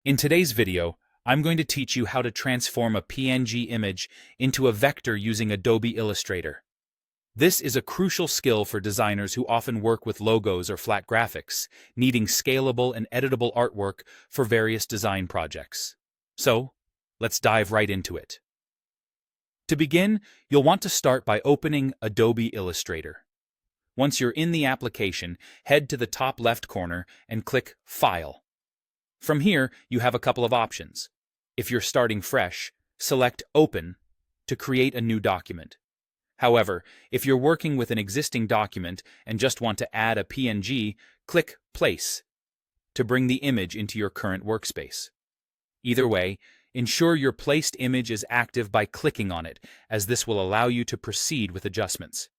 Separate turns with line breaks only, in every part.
In today's video, I'm going to teach you how to transform a PNG image into a vector using Adobe Illustrator. This is a crucial skill for designers who often work with logos or flat graphics, needing scalable and editable artwork for various design projects. So, let's dive right into it. To begin, you'll want to start by opening Adobe Illustrator. Once you're in the application, head to the top left corner and click File. From here, you have a couple of options. If you're starting fresh, select Open to create a new document. However, if you're working with an existing document and just want to add a PNG, click Place to bring the image into your current workspace. Either way, ensure your placed image is active by clicking on it, as this will allow you to proceed with adjustments.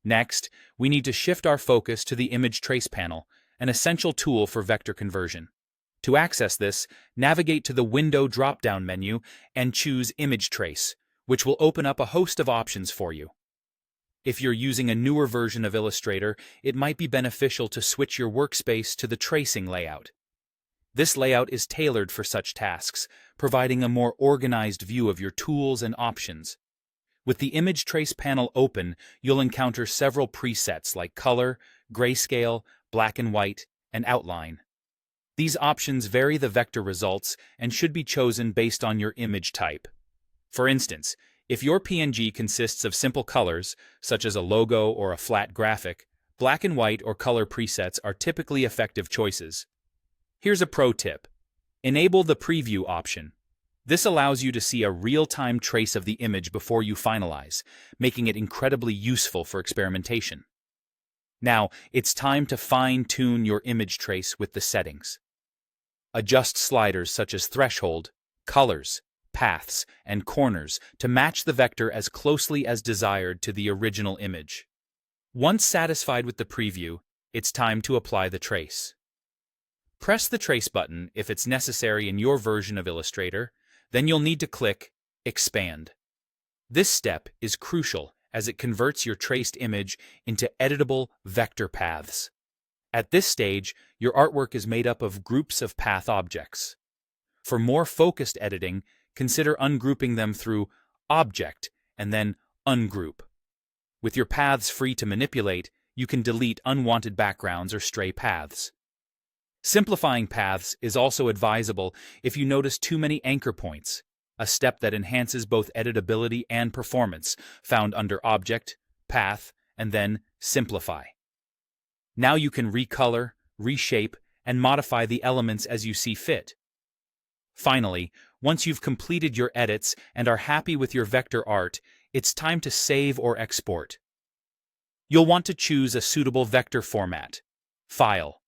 Next, we need to shift our focus to the Image Trace panel, an essential tool for vector conversion. To access this, navigate to the Window drop-down menu and choose Image Trace, which will open up a host of options for you. If you're using a newer version of Illustrator, it might be beneficial to switch your workspace to the tracing layout. This layout is tailored for such tasks, providing a more organized view of your tools and options. With the Image Trace panel open, you'll encounter several presets like color, grayscale, black and white, and outline. These options vary the vector results and should be chosen based on your image type. For instance, if your PNG consists of simple colors, such as a logo or a flat graphic, black and white or color presets are typically effective choices. Here's a pro tip. Enable the Preview option. This allows you to see a real-time trace of the image before you finalize, making it incredibly useful for experimentation. Now, it's time to fine-tune your image trace with the settings. Adjust sliders such as threshold, colors, paths, and corners to match the vector as closely as desired to the original image. Once satisfied with the preview, it's time to apply the trace. Press the Trace button if it's necessary in your version of Illustrator, then you'll need to click Expand. This step is crucial as it converts your traced image into editable vector paths. At this stage, your artwork is made up of groups of path objects. For more focused editing, consider ungrouping them through Object and then Ungroup. With your paths free to manipulate, you can delete unwanted backgrounds or stray paths. Simplifying paths is also advisable if you notice too many anchor points, a step that enhances both editability and performance, found under Object, Path, and then Simplify. Now you can recolor, reshape, and modify the elements as you see fit. Finally, once you've completed your edits and are happy with your vector art, it's time to save or export. You'll want to choose a suitable vector format. File.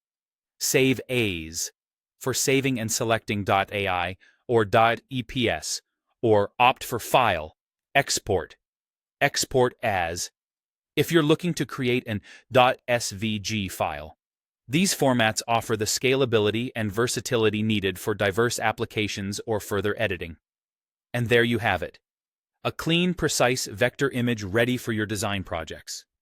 Save as for saving and selecting .ai or .eps, or opt for File, Export. Export as if you're looking to create an .svg file. These formats offer the scalability and versatility needed for diverse applications or further editing. And there you have it. A clean, precise vector image ready for your design projects.